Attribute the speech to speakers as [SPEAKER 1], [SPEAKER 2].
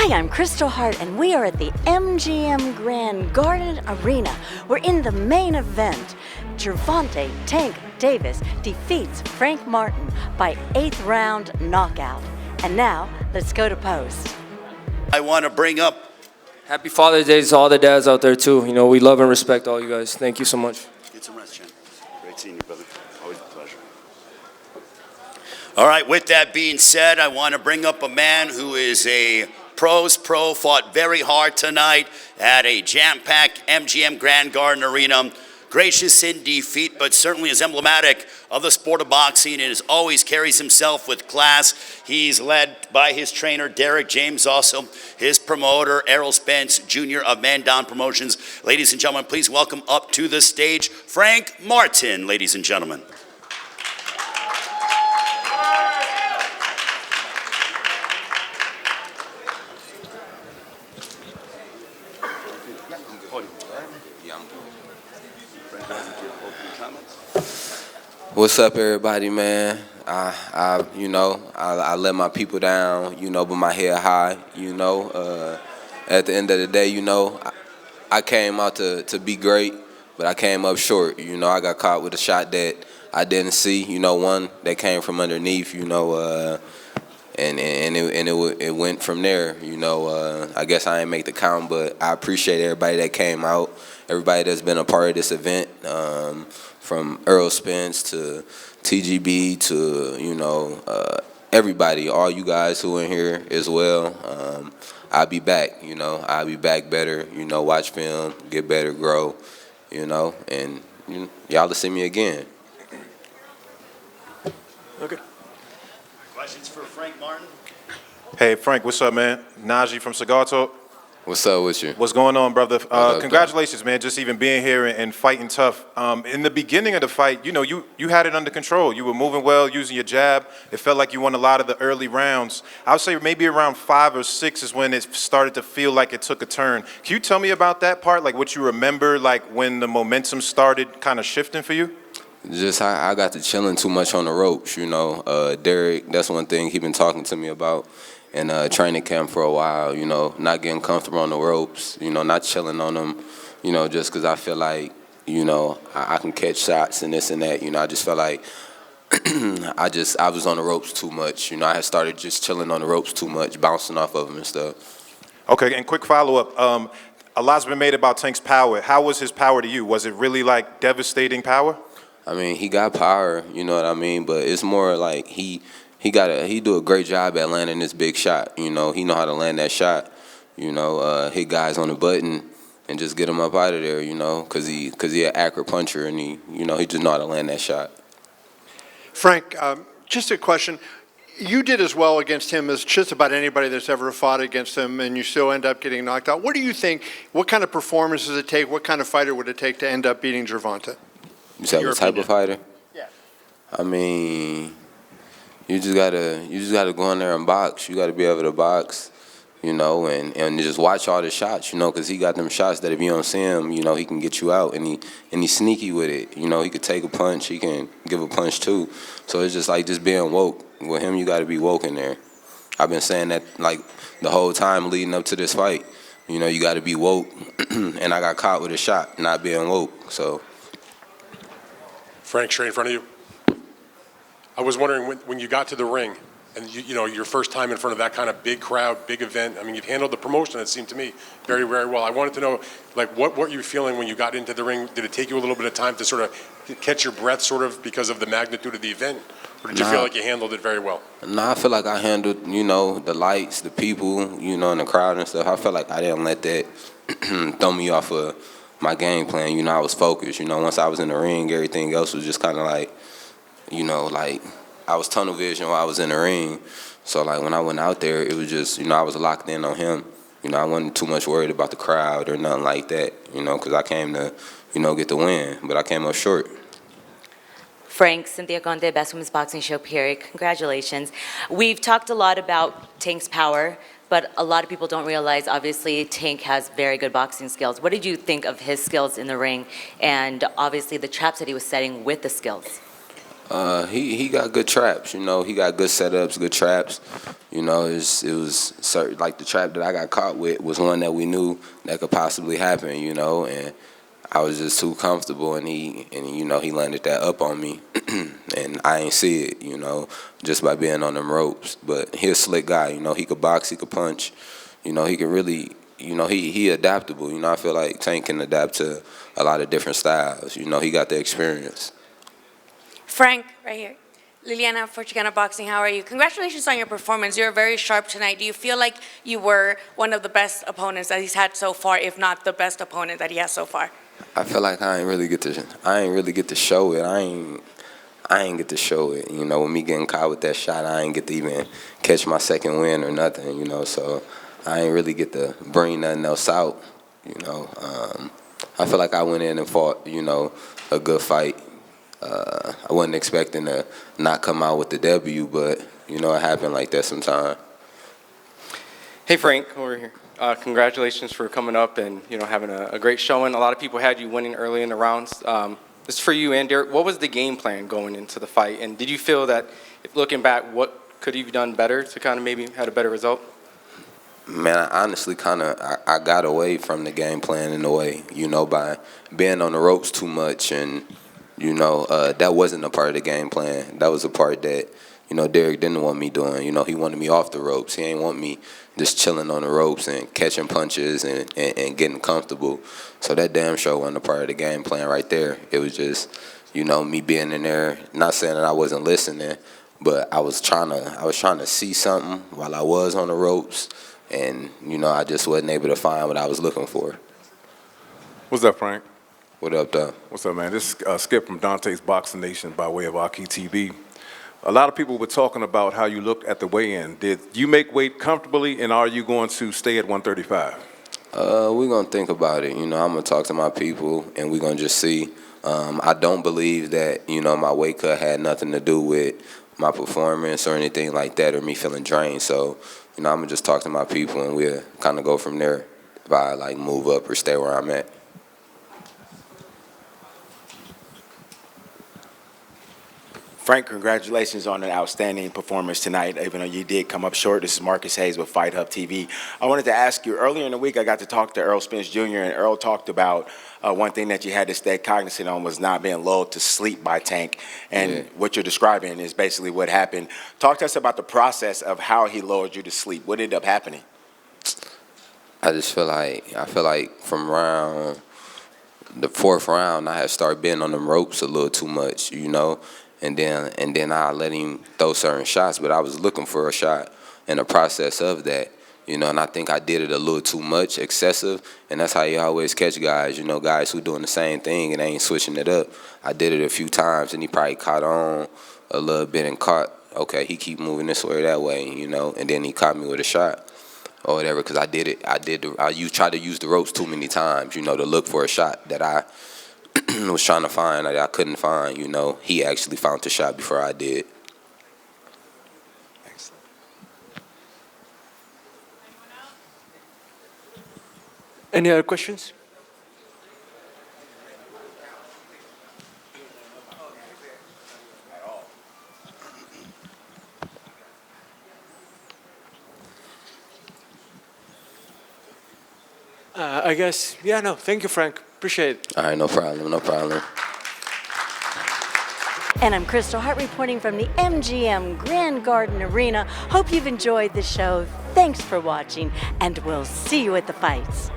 [SPEAKER 1] Hi, I'm Kristal Hart, and we are at the MGM Grand Garden Arena. We're in the main event. Gervonta Tank Davis defeats Frank Martin by 8th round knockout. And now, let's go to post.
[SPEAKER 2] I want to bring up.
[SPEAKER 3] Happy Father's Day to all the dads out there, too. You know, we love and respect all you guys. Thank you so much.
[SPEAKER 2] Get some rest, Chen. Great seeing you, brother. Always a pleasure. All right, with that being said, I want to bring up a man who is a pro's pro, fought very hard tonight at a jam-packed MGM Grand Garden Arena. Gracious in defeat, but certainly is emblematic of the sport of boxing and always carries himself with class. He's led by his trainer, Derek James, also his promoter, Errol Spence Jr. of Man Down Promotions. Ladies and gentlemen, please welcome up to the stage, Frank Martin, ladies and gentlemen.
[SPEAKER 4] What's up, everybody, man? I let my people down, but my head high, At the end of the day, I came out to be great, but I came up short. I got caught with a shot that I didn't see, one that came from underneath, and it went from there. I guess I didn't make the count, but I appreciate everybody that came out, everybody that's been a part of this event. From Errol Spence to TGB to, everybody, all you guys who are in here as well. I'll be back, I'll be back better, watch film, get better, grow, and y'all will see me again.
[SPEAKER 2] Okay. Questions for Frank Martin?
[SPEAKER 5] Hey, Frank, what's up, man? Najee from Cigar Talk.
[SPEAKER 4] What's up with you?
[SPEAKER 5] What's going on, brother? Congratulations, man, just even being here and fighting tough. In the beginning of the fight, you had it under control. You were moving well, using your jab. It felt like you won a lot of the early rounds. I would say maybe around 5 or 6 is when it started to feel like it took a turn. Can you tell me about that part, like what you remember, like when the momentum started kind of shifting for you?
[SPEAKER 4] Just I got to chilling too much on the ropes, Derek, that's one thing he been talking to me about. In training camp for a while, not getting comfortable on the ropes, not chilling on them, just because I feel like, I can catch shots and this and that, I just felt like I was on the ropes too much, I had started just chilling on the ropes too much, bouncing off of them and stuff.
[SPEAKER 5] Okay, and quick follow-up, a lot's been made about Tank's power. How was his power to you? Was it really like devastating power?
[SPEAKER 4] I mean, he got power, you know what I mean, but it's more like he do a great job at landing this big shot. He know how to land that shot. Hit guys on the button and just get him up out of there. Because he an accurate puncher and he just know how to land that shot.
[SPEAKER 6] Frank, just a question. You did as well against him as just about anybody that's ever fought against him, and you still end up getting knocked out. What do you think? What kind of performance does it take? What kind of fighter would it take to end up beating Gervonta?
[SPEAKER 4] You said what type of fighter?
[SPEAKER 6] Yeah.
[SPEAKER 4] I mean, you just gotta go in there and box. You gotta be able to box, and just watch all the shots, because he got them shots that if you don't see him, he can get you out, and he's sneaky with it. He could take a punch, he can give a punch too. So it's just like just being woke. With him, you gotta be woke in there. I've been saying that like the whole time leading up to this fight. You gotta be woke, and I got caught with a shot, not being woke. So.
[SPEAKER 7] Frank, straight in front of you. I was wondering when you got to the ring and your first time in front of that kind of big crowd, big event. I mean, you've handled the promotion, it seemed to me, very, very well. I wanted to know, like, what were you feeling when you got into the ring? Did it take you a little bit of time to sort of catch your breath, sort of, because of the magnitude of the event? Or did you feel like you handled it very well?
[SPEAKER 4] Nah, I feel like I handled, the lights, the people, and the crowd and stuff. I felt like I didn't let that throw me off of my game plan. I was focused. Once I was in the ring, everything else was just kind of like, like I was tunnel vision while I was in the ring. So like when I went out there, it was just, I was locked in on him. I wasn't too much worried about the crowd or nothing like that, because I came to, get the win, but I came up short.
[SPEAKER 1] Frank, Cynthia Conde, Best Women's Boxing Show, period. Congratulations. We've talked a lot about Tank's power, but a lot of people don't realize, obviously, Tank has very good boxing skills. What did you think of his skills in the ring and obviously the traps that he was setting with the skills?
[SPEAKER 4] He got good traps, you know. He got good setups, good traps. You know, it was certain, like the trap that I got caught with was one that we knew that could possibly happen, you know, and I was just too comfortable, and you know, he landed that up on me, and I ain't see it, you know, just by being on them ropes. But he a slick guy, you know. He could box, he could punch, you know. He could really, you know, he adaptable. You know, I feel like Tank can adapt to a lot of different styles. You know, he got the experience.
[SPEAKER 8] Frank, right here. Liliana for Chicana Boxing, how are you? Congratulations on your performance. You're very sharp tonight. Do you feel like you were one of the best opponents that he's had so far, if not the best opponent that he has so far?
[SPEAKER 4] I feel like I ain't really get to show it. I ain't get to show it. You know, with me getting caught with that shot, I ain't get to even catch my second win or nothing, you know, so I ain't really get to bring nothing else out, you know. I feel like I went in and fought, you know, a good fight. I wasn't expecting to not come out with the W, but, you know, it happened like that sometime.
[SPEAKER 3] Hey, Frank, over here. Congratulations for coming up and, you know, having a great showing. A lot of people had you winning early in the rounds. This is for you and Derek. What was the game plan going into the fight? And did you feel that, if looking back, what could you have done better to kind of maybe had a better result?
[SPEAKER 4] Man, I honestly I got away from the game plan in a way, you know, by being on the ropes too much. And, you know, that wasn't a part of the game plan. That was a part that, you know, Derek didn't want me doing. You know, he wanted me off the ropes. He ain't want me just chilling on the ropes and catching punches and getting comfortable. So that damn sure wasn't a part of the game plan right there. It was just, you know, me being in there, not saying that I wasn't listening, but I was trying to see something while I was on the ropes, and, you know, I just wasn't able to find what I was looking for.
[SPEAKER 9] What's up, Frank?
[SPEAKER 4] What up, though?
[SPEAKER 9] What's up, man? This is Skip from Dante's Boxing Nation by way of Aki TV. A lot of people were talking about how you looked at the weigh-in. Did you make weight comfortably, and are you going to stay at 135?
[SPEAKER 4] We're going to think about it. You know, I'm going to talk to my people, and we're going to just see. I don't believe that, you know, my weight cut had nothing to do with my performance or anything like that, or me feeling drained. So, you know, I'm going to just talk to my people, and we'll kind of go from there if I, like, move up or stay where I'm at.
[SPEAKER 10] Frank, congratulations on an outstanding performance tonight, even though you did come up short. This is Marcus Hayes with Fight Hub TV. I wanted to ask you, earlier in the week I got to talk to Earl Spence Jr., and Earl talked about one thing that you had to stay cognizant on was not being lulled to sleep by Tank. And what you're describing is basically what happened. Talk to us about the process of how he lulled you to sleep. What ended up happening?
[SPEAKER 4] I feel like from the fourth round, I had started being on them ropes a little too much, you know. And then I let him throw certain shots, but I was looking for a shot in the process of that, you know, and I think I did it a little too much, excessive, and that's how you always catch guys, you know, guys who doing the same thing and they ain't switching it up. I did it a few times, and he probably caught on a little bit and caught, okay, he keep moving this way or that way, you know, and then he caught me with a shot or whatever, because I tried to use the ropes too many times, you know, to look for a shot that I was trying to find that I couldn't find, you know. He actually found the shot before I did.
[SPEAKER 10] Excellent.
[SPEAKER 11] Any other questions? I guess, yeah, no, thank you, Frank. Appreciate it.
[SPEAKER 4] All right, no problem, no problem.
[SPEAKER 1] And I'm Kristal Hart reporting from the MGM Grand Garden Arena. Hope you've enjoyed the show. Thanks for watching, and we'll see you at the fights.